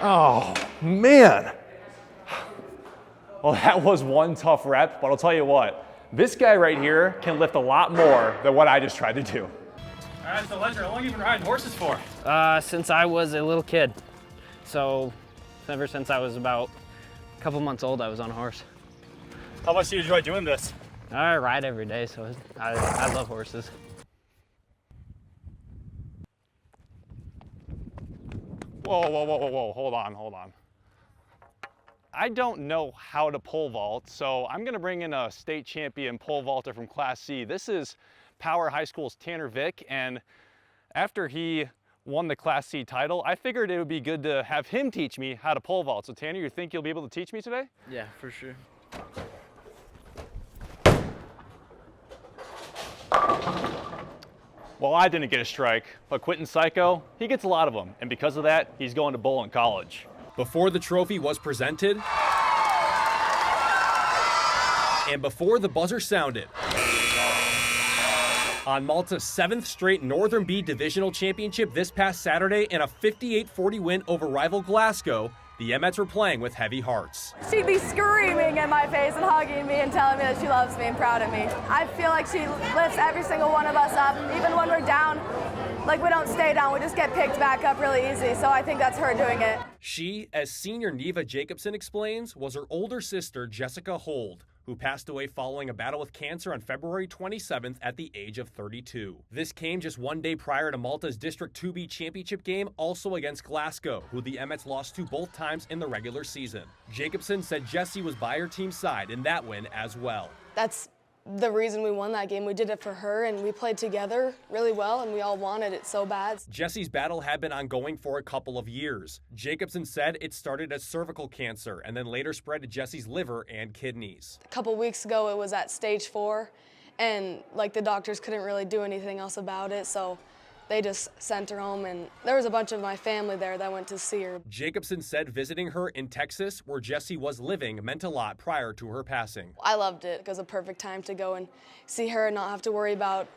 Oh, man. Well, that was one tough rep, but I'll tell you what, this guy right here can lift a lot more than what I just tried to do. All right, so Ledger, how long have you been riding horses for? Since I was a little kid. So ever since I was about a couple months old, I was on a horse. How much do you enjoy doing this? I ride every day, so I love horses. Whoa, hold on. I don't know how to pole vault, so I'm gonna bring in a state champion pole vaulter from Class C. This is Power High School's Tanner Vick, and after he won the Class C title, I figured it would be good to have him teach me how to pole vault. So Tanner, you think you'll be able to teach me today? Yeah, for sure. Well, I didn't get a strike, but Quentin Psycho, he gets a lot of them, and because of that, he's going to bowl in college. Before the trophy was presented, and before the buzzer sounded, on Malta's 7th straight Northern B Divisional Championship this past Saturday in a 58-40 win over rival Glasgow, the Emmets were playing with heavy hearts. She'd be screaming in my face and hugging me and telling me that she loves me and proud of me. I feel like she lifts every single one of us up, even when we're down. Like, we don't stay down, we just get picked back up really easy, so I think that's her doing it. She, as senior Neva Jacobson explains, was her older sister, Jessica Hold, who passed away following a battle with cancer on February 27th at the age of 32. This came just one day prior to Malta's District 2B championship game, also against Glasgow, who the Emmets lost to both times in the regular season. Jacobson said Jessie was by her team's side in that win as well. That's the reason we won that game. We did it for her, and we played together really well, and we all wanted it so bad. Jessie's battle had been ongoing for a couple of years. Jacobson said it started as cervical cancer and then later spread to Jessie's liver and kidneys. A couple weeks ago, it was at stage 4, and like the doctors couldn't really do anything else about it, so they just sent her home, and there was a bunch of my family there that went to see her. Jacobson said visiting her in Texas, where Jessie was living, meant a lot prior to her passing. I loved it. It was a perfect time to go and see her and not have to worry about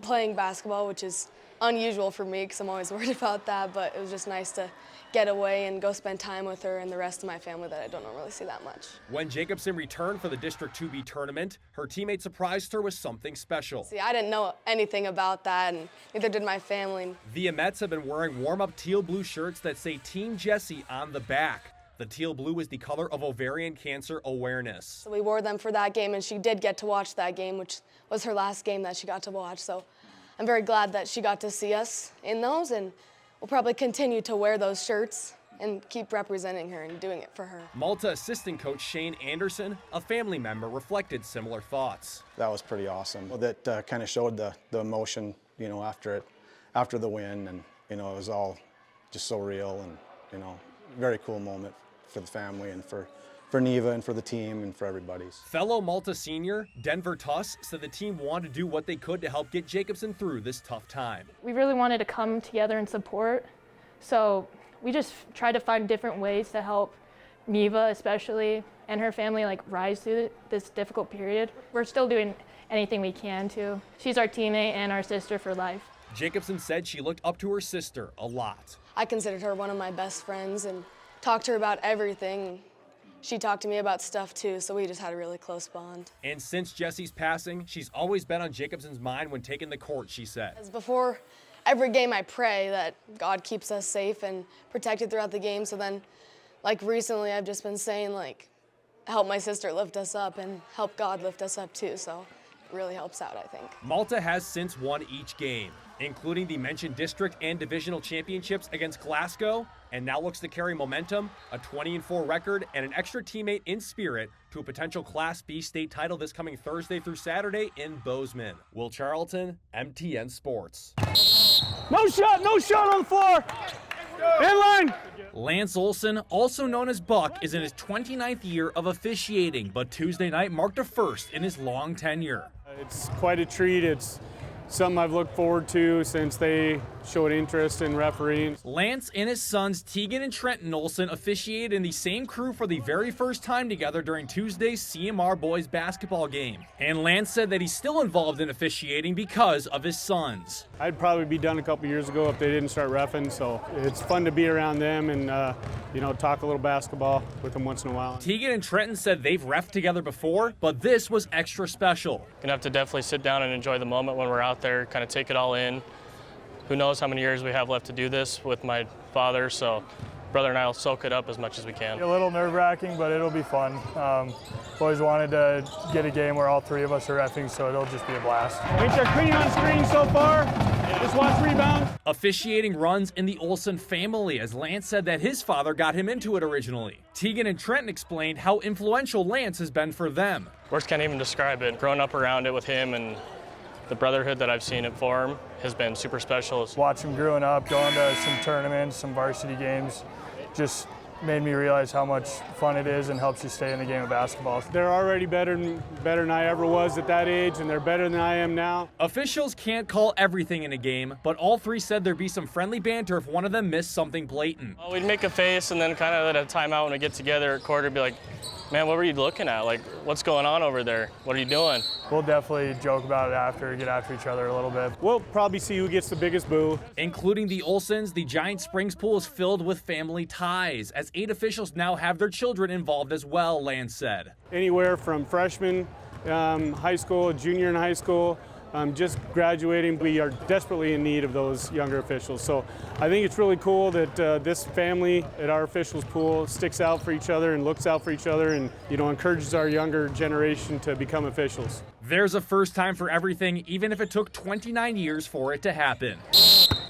playing basketball, which is unusual for me because I'm always worried about that, but it was just nice to get away and go spend time with her and the rest of my family that I don't normally see that much. When Jacobson returned for the District 2B tournament, her teammate surprised her with something special. See, I didn't know anything about that, and neither did my family. The Emmets have been wearing warm-up teal blue shirts that say Team Jessie on the back. The teal blue is the color of ovarian cancer awareness. So we wore them for that game, and she did get to watch that game, which was her last game that she got to watch. So I'm very glad that she got to see us in those, and we'll probably continue to wear those shirts and keep representing her and doing it for her. Malta assistant coach Shane Anderson, a family member, reflected similar thoughts. That was pretty awesome. Well, that kind of showed the emotion, after the win, and it was all just so real, and very cool moment for the family and for Neva and for the team and for everybody. Fellow Malta senior Denver Tuss said the team wanted to do what they could to help get Jacobson through this tough time. We really wanted to come together and support, so we just tried to find different ways to help Neva especially and her family rise through this difficult period. We're still doing anything we can to. She's our teammate and our sister for life. Jacobson said she looked up to her sister a lot. I considered her one of my best friends and talked to her about everything. She talked to me about stuff too, so we just had a really close bond. And since Jessie's passing, she's always been on Jacobson's mind when taking the court, she said. Before every game, I pray that God keeps us safe and protected throughout the game. So then, recently, I've just been saying, help my sister lift us up and help God lift us up too. So it really helps out, I think. Malta has since won each game, including the mentioned district and divisional championships against Glasgow, and now looks to carry momentum, a 20-4 record, and an extra teammate in spirit to a potential Class B state title this coming Thursday through Saturday in Bozeman. Will Charlton, MTN Sports. No shot on the floor. In line. Lance Olson, also known as Buck, is in his 29th year of officiating, but Tuesday night marked a first in his long tenure. It's quite a treat. It's something I've looked forward to since they showed interest in refereeing. Lance and his sons Tegan and Trenton Olsen officiated in the same crew for the very first time together during Tuesday's CMR boys basketball game. And Lance said that he's still involved in officiating because of his sons. I'd probably be done a couple years ago if they didn't start reffing, so it's fun to be around them and talk a little basketball with them once in a while. Tegan and Trenton said they've reffed together before, but this was extra special. Gonna have to definitely sit down and enjoy the moment when we're out there, kind of take it all in. Who knows how many years we have left to do this with my father, so brother and I will soak it up as much as we can. A little nerve-wracking, but it'll be fun. Always wanted to get a game where all three of us are reffing, so it'll just be a blast. Weights are clean on screen so far. Just watch rebounds. Officiating runs in the Olsen family, as Lance said that his father got him into it originally. Tegan and Trenton explained how influential Lance has been for them. Words can't even describe it. Growing up around it with him and the brotherhood that I've seen it form has been super special. Watch him growing up, going to some tournaments, some varsity games, just made me realize how much fun it is and helps you stay in the game of basketball. They're already better than I ever was at that age, and they're better than I am now. Officials can't call everything in a game, but all three said there'd be some friendly banter if one of them missed something blatant. Well, we'd make a face and then kind of at a timeout when we get together at quarter, be like, man, what were you looking at? Like, what's going on over there? What are you doing? We'll definitely joke about it after, get after each other a little bit. We'll probably see who gets the biggest boo. Including the Olsens, the Giant Springs pool is filled with family ties, as 8 officials now have their children involved as well, Lance said. Anywhere from freshman, high school, junior in high school, just graduating. We are desperately in need of those younger officials. So I think it's really cool that this family at our officials pool sticks out for each other and looks out for each other and, encourages our younger generation to become officials. There's a first time for everything, even if it took 29 years for it to happen.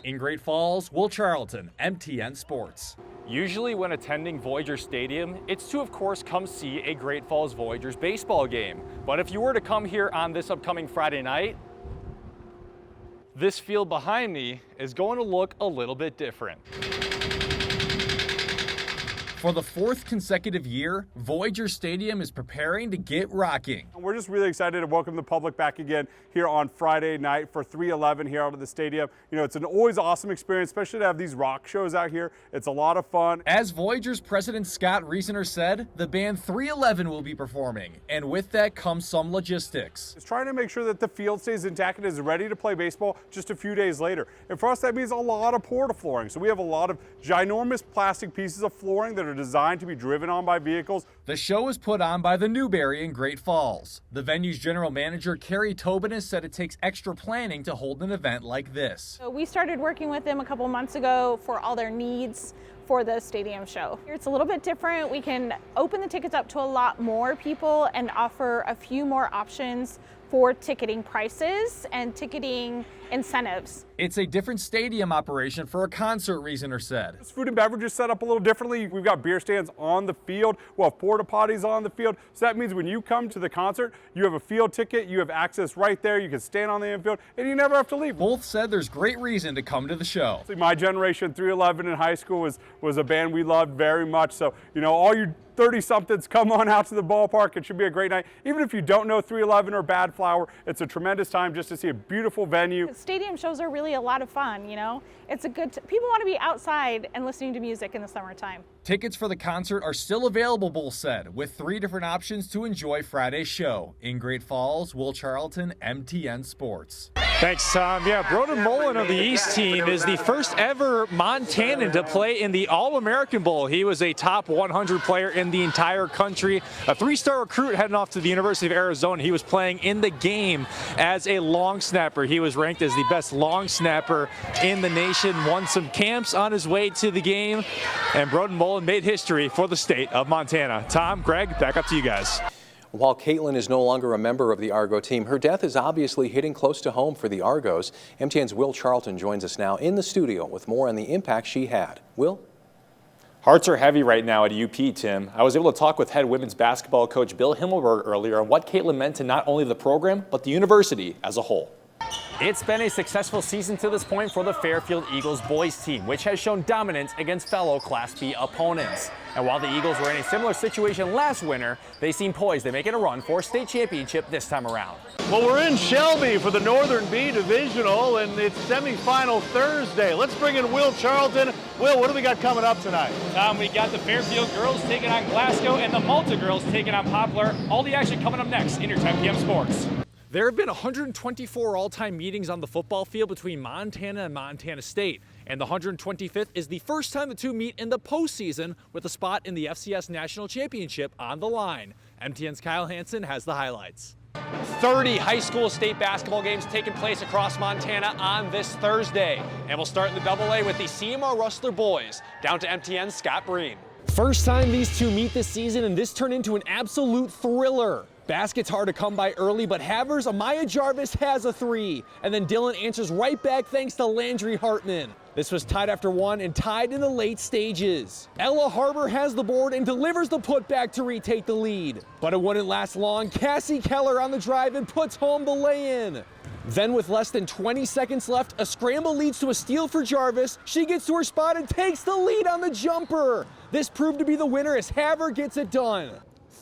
In Great Falls, Will Charlton, MTN Sports. Usually when attending Voyager Stadium, it's to of course come see a Great Falls Voyagers baseball game. But if you were to come here on this upcoming Friday night, this field behind me is going to look a little bit different. For the 4th consecutive year, Voyager Stadium is preparing to get rocking. We're just really excited to welcome the public back again here on Friday night for 311 here out of the stadium. It's an always awesome experience, especially to have these rock shows out here. It's a lot of fun. As Voyager's president Scott Riesener said, the band 311 will be performing, and with that comes some logistics. It's trying to make sure that the field stays intact and is ready to play baseball just a few days later. And for us, that means a lot of porta flooring. So we have a lot of ginormous plastic pieces of flooring that are designed to be driven on by vehicles. The show is put on by the Newberry in Great Falls. The venue's general manager, Carrie Tobin, has said it takes extra planning to hold an event like this. So we started working with them a couple months ago for all their needs for the stadium show. It's a little bit different. We can open the tickets up to a lot more people and offer a few more options for ticketing prices and ticketing incentives. It's a different stadium operation for a concert, Riesener said. This food and beverage is set up a little differently. We've got beer stands on the field. We'll have porta potties on the field. So that means when you come to the concert, you have a field ticket, you have access right there, you can stand on the infield, and you never have to leave. Both said there's great reason to come to the show. My generation, 311 in high school, was a band we loved very much. So, all you 30-somethings, come on out to the ballpark. It should be a great night. Even if you don't know 311 or Bad Flower, it's a tremendous time just to see a beautiful venue. Stadium shows are really a lot of fun, It's a good, people want to be outside and listening to music in the summertime. Tickets for the concert are still available, Bull said, with 3 different options to enjoy Friday's show. In Great Falls, Will Charlton, MTN Sports. Thanks, Tom. Yeah, Broden Mullen of the East team is the first ever Montanan to play in the All-American Bowl. He was a top 100 player in the entire country, a 3-star recruit heading off to the University of Arizona. He was playing in the game as a long snapper. He was ranked as the best long snapper in the nation, won some camps on his way to the game, and Broden Mullen made history for the state of Montana. Tom, Greg, back up to you guys. While Caitlin is no longer a member of the Argo team, her death is obviously hitting close to home for the Argos. MTN's Will Charlton joins us now in the studio with more on the impact she had. Will? Hearts are heavy right now at UP, Tim. I was able to talk with head women's basketball coach Bill Himmelberg earlier on what Caitlin meant to not only the program, but the university as a whole. It's been a successful season to this point for the Fairfield Eagles boys team, which has shown dominance against fellow Class B opponents. And while the Eagles were in a similar situation last winter, they seem poised to make it a run for a state championship this time around. Well, we're in Shelby for the Northern B Divisional, and it's semifinal Thursday. Let's bring in Will Charlton. Will, what do we got coming up tonight? We got the Fairfield girls taking on Glasgow and the Malta girls taking on Poplar. All the action coming up next in your 10 p.m. sports. There have been 124 all-time meetings on the football field between Montana and Montana State, and the 125th is the first time the two meet in the postseason with a spot in the FCS National Championship on the line. MTN's Kyle Hansen has the highlights. 30 high school state basketball games taking place across Montana on this Thursday. And we'll start in the AA with the CMR Rustler boys. Down to MTN's Scott Breen. First time these two meet this season, and this turned into an absolute thriller. Basket's hard to come by early, but Havers' Amaya Jarvis has a three, and then Dillon answers right back thanks to Landry Hartman. This was tied after one and tied in the late stages. Ella Harbor has the board and delivers the putback to retake the lead. But it wouldn't last long. Cassie Keller on the drive and puts home the lay-in. Then with less than 20 seconds left, a scramble leads to a steal for Jarvis. She gets to her spot and takes the lead on the jumper. This proved to be the winner as Haver gets it done.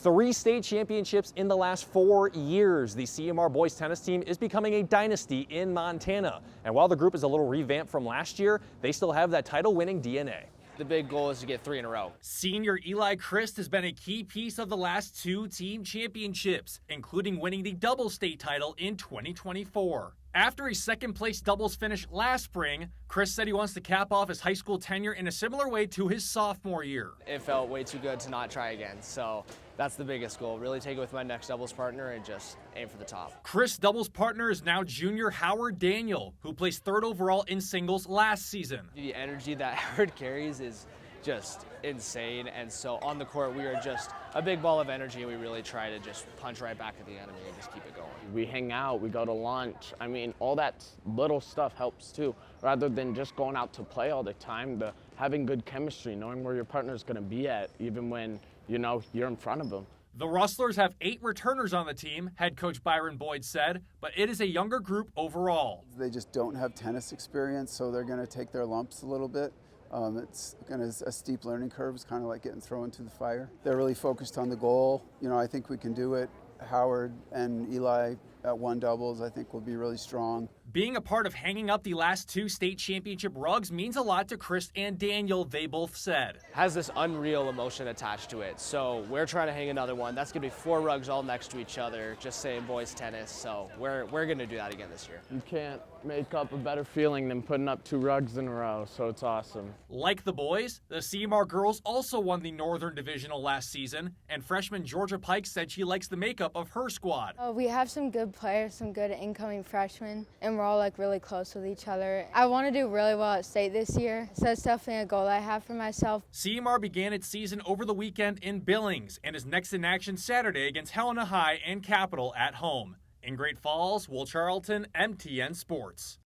3 state championships in the last 4 years. The CMR boys tennis team is becoming a dynasty in Montana. And while the group is a little revamped from last year, they still have that title-winning DNA. The big goal is to get 3 in a row. Senior Eli Christ has been a key piece of the last 2 team championships, including winning the double state title in 2024. After a second-place doubles finish last spring, Chris said he wants to cap off his high school tenure in a similar way to his sophomore year. It felt way too good to not try again, so that's the biggest goal. Really take it with my next doubles partner and just aim for the top. Chris' doubles partner is now junior Howard Daniel, who placed 3rd overall in singles last season. The energy that Howard carries is just insane, and so on the court we are just a big ball of energy, and we really try to just punch right back at the enemy and just keep it going. We hang out, we go to lunch. I mean, all that little stuff helps too, rather than just going out to play all the time. Having good chemistry, knowing where your partner's going to be at, even when you're in front of them. The Rustlers have 8 returners on the team, head coach Byron Boyd said, but it is a younger group overall. They just don't have tennis experience, so they're going to take their lumps a little bit. It's kind of a steep learning curve. It's kind of like getting thrown into the fire. They're really focused on the goal. I think we can do it. Howard and Eli at 1 doubles, I think, will be really strong. Being a part of hanging up the last 2 state championship rugs means a lot to Chris and Daniel, they both said. Has this unreal emotion attached to it, so we're trying to hang another one. That's going to be 4 rugs all next to each other, just saying boys tennis, so we're going to do that again this year. You can't make up a better feeling than putting up 2 rugs in a row, so it's awesome. Like the boys, the CMR girls also won the Northern Divisional last season, and freshman Georgia Pike said she likes the makeup of her squad. We have some good players, some good incoming freshmen, and we're all really close with each other. I want to do really well at state this year, so that's definitely a goal I have for myself. CMR began its season over the weekend in Billings and is next in action Saturday against Helena High and Capital at home. In Great Falls, Will Charlton, MTN Sports.